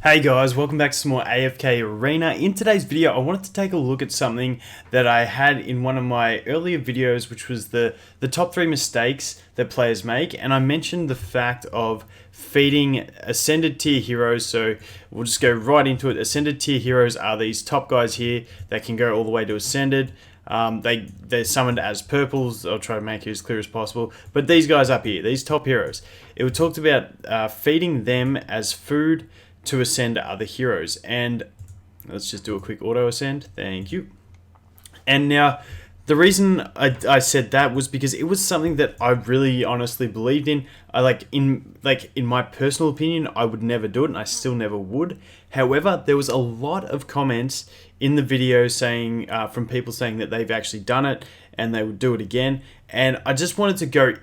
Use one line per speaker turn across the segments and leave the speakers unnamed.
Hey guys, welcome back to some more AFK Arena. In today's video, I wanted to take a look at something that I had in one of my earlier videos, which was the top 3 mistakes that players make. And I mentioned the fact of feeding Ascended tier heroes. So we'll just go right into it. Ascended tier heroes are these top guys here that can go all the way to Ascended. They're summoned as purples. I'll try to make it as clear as possible. But these guys up here, these top heroes, it was talked about feeding them as food to ascend other heroes. And let's just do a quick auto ascend. Thank you. And now the reason I said that was because it was something that I really honestly believed in. In my personal opinion, I would never do it, and I still never would. However, there was a lot of comments in the video saying from people saying that they've actually done it and they would do it again. And I just wanted to go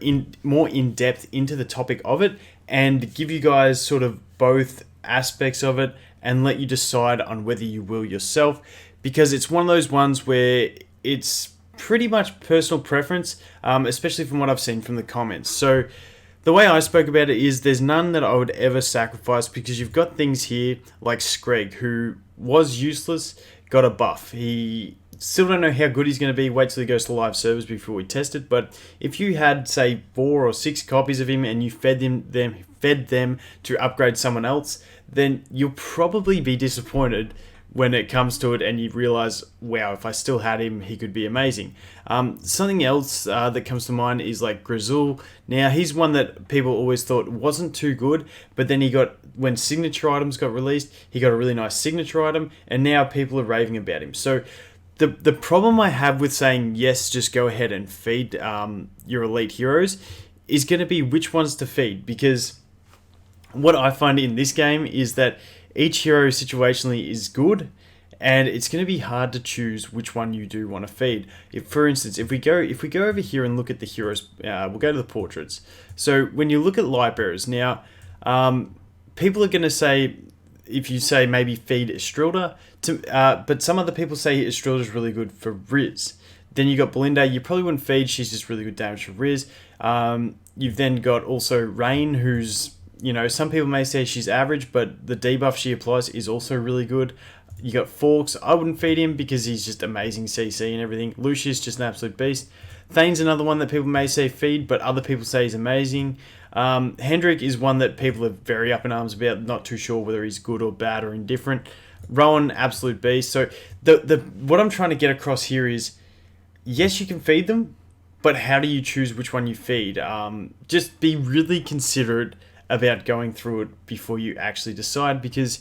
more in depth into the topic of it and give you guys sort of both aspects of it and let you decide on whether you will yourself, because it's one of those ones where it's pretty much personal preference, especially from what I've seen from the comments. So the way I spoke about it is there's none that I would ever sacrifice, because you've got things here like Screg, who was useless, got a buff. He still don't know how good he's going to be. Wait till he goes to live servers before we test it. But if you had, say, 4 or 6 copies of him and you fed them to upgrade someone else, then you'll probably be disappointed when it comes to it and you realize, wow, if I still had him, he could be amazing. Something else that comes to mind is like Grizzle. Now, he's one that people always thought wasn't too good, but then when signature items got released, he got a really nice signature item, and now people are raving about him. So the problem I have with saying, yes, just go ahead and feed your elite heroes is going to be which ones to feed, because what I find in this game is that each hero situationally is good, and it's going to be hard to choose which one you do want to feed. For instance, if we go over here and look at the heroes, we'll go to the portraits. So when you look at Lightbearers, now people are going to say, if you say maybe feed Estrilda, but some other people say Estrilda is really good for Riz. Then you got Belinda. You probably wouldn't feed. She's just really good damage for Riz. You've then got also Rain, who's, some people may say she's average, but the debuff she applies is also really good. You got Forks. I wouldn't feed him because he's just amazing CC and everything. Lucius, just an absolute beast. Thane's another one that people may say feed, but other people say he's amazing. Hendrik is one that people are very up in arms about, not too sure whether he's good or bad or indifferent. Rowan, absolute beast. So what I'm trying to get across here is, yes, you can feed them, but how do you choose which one you feed? Just be really considerate about going through it before you actually decide, because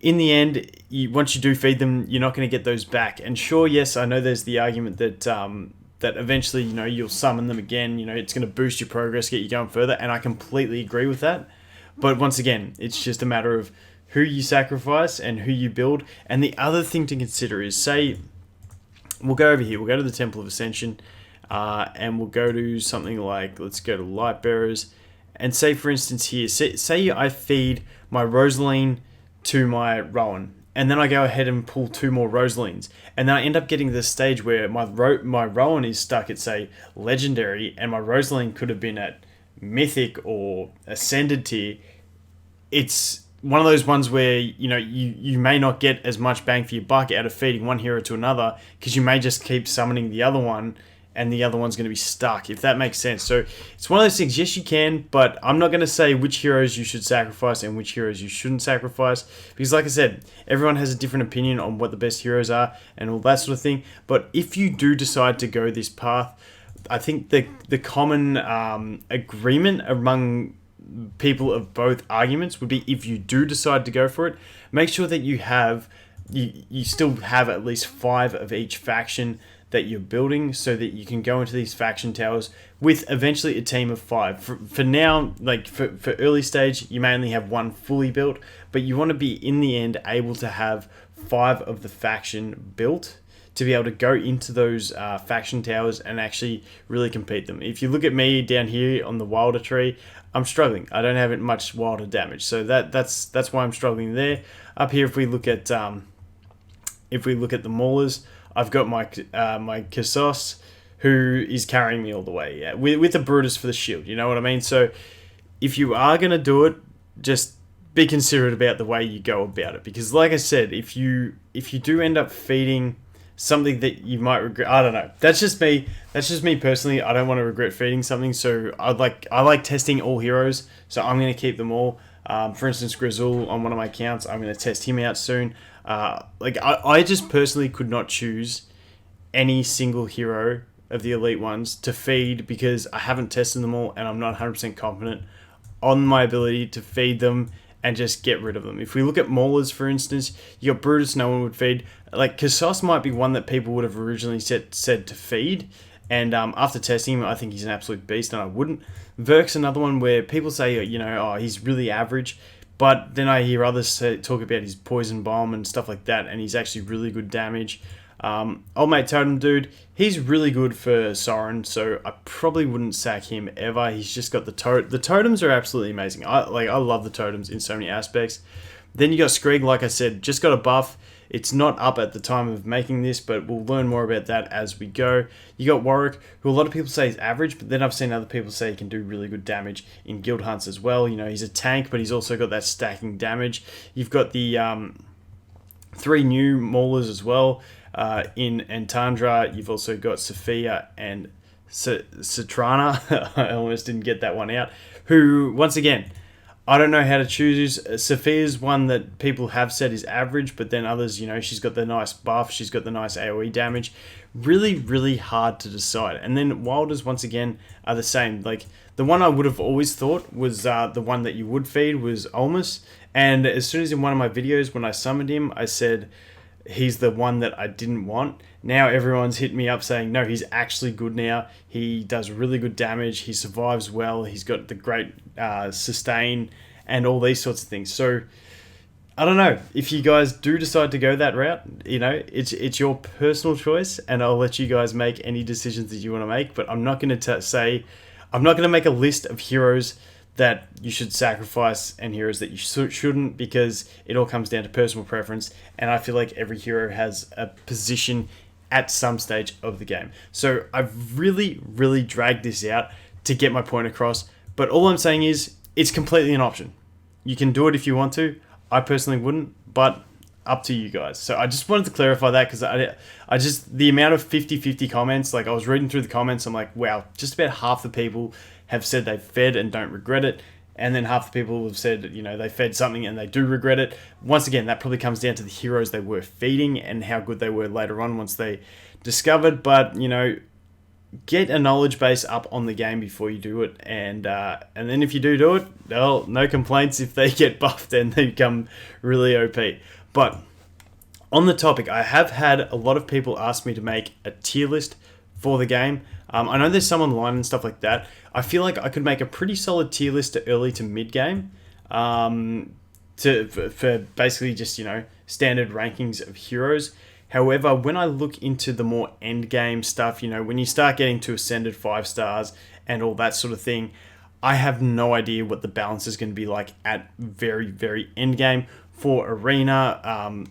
in the end, once you do feed them, you're not going to get those back. And sure, yes, I know there's the argument that that eventually, you'll summon them again. It's going to boost your progress, get you going further, and I completely agree with that. But once again, it's just a matter of who you sacrifice and who you build. And the other thing to consider is, say, we'll go over here, we'll go to the Temple of Ascension, and we'll go to something like, let's go to Lightbearers. And say, for instance, here, say I feed my Rosaline to my Rowan, and then I go ahead and pull 2 more Rosalines, and then I end up getting to this stage where my Rowan is stuck at, say, Legendary, and my Rosaline could have been at Mythic or Ascended tier. It's one of those ones where, you may not get as much bang for your buck out of feeding one hero to another, because you may just keep summoning the other one, and the other one's going to be stuck, if that makes sense. So it's one of those things, yes, you can, but I'm not going to say which heroes you should sacrifice and which heroes you shouldn't sacrifice, because like I said, everyone has a different opinion on what the best heroes are and all that sort of thing. But if you do decide to go this path, I think the common agreement among people of both arguments would be, if you do decide to go for it, make sure that you still have at least 5 of each faction that you're building, so that you can go into these faction towers with eventually a team of 5. For now, like for early stage, you may only have 1 fully built, but you want to be, in the end, able to have 5 of the faction built to be able to go into those faction towers and actually really compete them. If you look at me down here on the Wilder tree, I'm struggling. I don't have much Wilder damage, so that's why I'm struggling there. Up here, if we look at the Maulers, I've got my Kassos, who is carrying me all the way, with the Brutus for the shield. You know what I mean? So if you are going to do it, just be considerate about the way you go about it, because like I said, if you do end up feeding something that you might regret, I don't know. That's just me. That's just me personally. I don't want to regret feeding something, so I like testing all heroes. So I'm going to keep them all. For instance, Grizzle on one of my accounts, I'm going to test him out soon. I just personally could not choose any single hero of the elite ones to feed because I haven't tested them all and I'm not 100% confident on my ability to feed them and just get rid of them. If we look at Maulers, for instance, you got Brutus, no one would feed. Like, Kassos might be one that people would have originally said to feed, and after testing him, I think he's an absolute beast, and I wouldn't. Verk's another one where people say, oh, he's really average, but then I hear others talk about his poison bomb and stuff like that, and he's actually really good damage. Old mate Totem Dude, he's really good for Soren, so I probably wouldn't sack him ever. He's just got the totems are absolutely amazing. I love the totems in so many aspects. Then you got Skrig, like I said, just got a buff. It's not up at the time of making this, but we'll learn more about that as we go. You got Warwick, who a lot of people say is average, but then I've seen other people say he can do really good damage in guild hunts as well. He's a tank, but he's also got that stacking damage. You've got the 3 new Maulers as well. In Antandra, you've also got Sophia and Citrana. I almost didn't get that one out. Who, once again, I don't know how to choose. Sophia's one that people have said is average, but then others, she's got the nice buff, she's got the nice AoE damage. Really, really hard to decide. And then Wilders, once again, are the same. Like, the one I would have always thought was the one that you would feed was Olmus. And as soon as in one of my videos, when I summoned him, I said he's the one that I didn't want. Now everyone's hit me up saying, no, he's actually good now. He does really good damage. He survives well. He's got the great sustain and all these sorts of things. So I don't know. If you guys do decide to go that route, it's your personal choice, and I'll let you guys make any decisions that you want to make. But I'm not going to I'm not going to make a list of heroes that you should sacrifice and heroes that you shouldn't, because it all comes down to personal preference, and I feel like every hero has a position at some stage of the game. So I've really, really dragged this out to get my point across, but all I'm saying is it's completely an option. You can do it if you want to. I personally wouldn't, but up to you guys. So I just wanted to clarify that, because I just, the amount of 50-50 comments, like I was reading through the comments, I'm like, wow, just about half the people have said they've fed and don't regret it, and then half the people have said, they fed something and they do regret it. Once again, that probably comes down to the heroes they were feeding and how good they were later on once they discovered. But get a knowledge base up on the game before you do it, and then if you do it, well, no complaints if they get buffed and they become really OP. But on the topic, I have had a lot of people ask me to make a tier list for the game. I know there's some online and stuff like that. I feel like I could make a pretty solid tier list to early to mid game, for basically just standard rankings of heroes. However, when I look into the more end game stuff, when you start getting to Ascended 5 stars and all that sort of thing, I have no idea what the balance is going to be like at very, very end game for arena,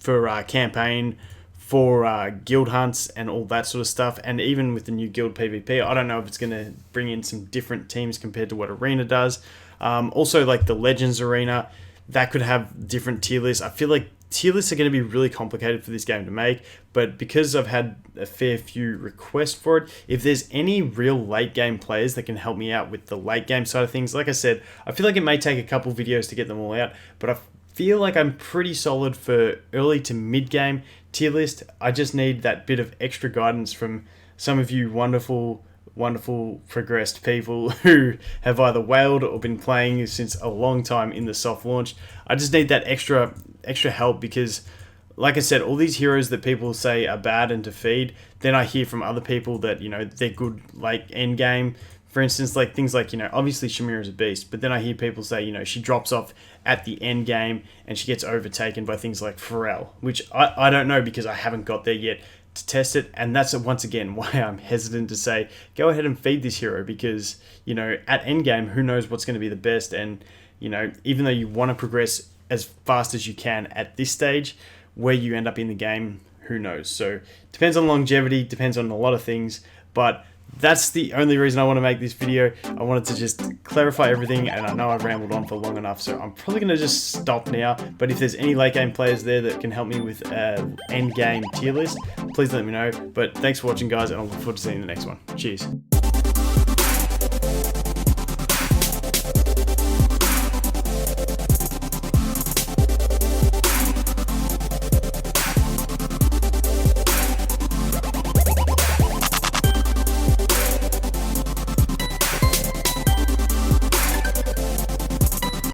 for campaign, for guild hunts and all that sort of stuff. And even with the new guild PvP, I don't know if it's going to bring in some different teams compared to what arena does. Also, like the Legends arena, that could have different tier lists. I feel like tier lists are going to be really complicated for this game to make, but because I've had a fair few requests for it, if there's any real late game players that can help me out with the late game side of things, like I said, I feel like it may take a couple videos to get them all out, but I feel like I'm pretty solid for early to mid game tier list. I just need that bit of extra guidance from some of you wonderful progressed people who have either whaled or been playing since a long time in the soft launch. I just need that extra help, because like I said, all these heroes that people say are bad and to feed, then I hear from other people that they're good like end game. For instance, like things like obviously Shamira is a beast, but then I hear people say she drops off at the end game and she gets overtaken by things like Pharrell, which I don't know, because I haven't got there yet to test it. And that's once again why I'm hesitant to say go ahead and feed this hero, because at end game, who knows what's going to be the best. And even though you want to progress as fast as you can at this stage, where you end up in the game, who knows. So depends on longevity, depends on a lot of things, but that's the only reason I want to make this video. I wanted to just clarify everything, and I know I've rambled on for long enough, so I'm probably going to just stop now. But if there's any late game players there that can help me with end game tier list, please let me know. But thanks for watching, guys, and I look forward to seeing you in the next one. Cheers.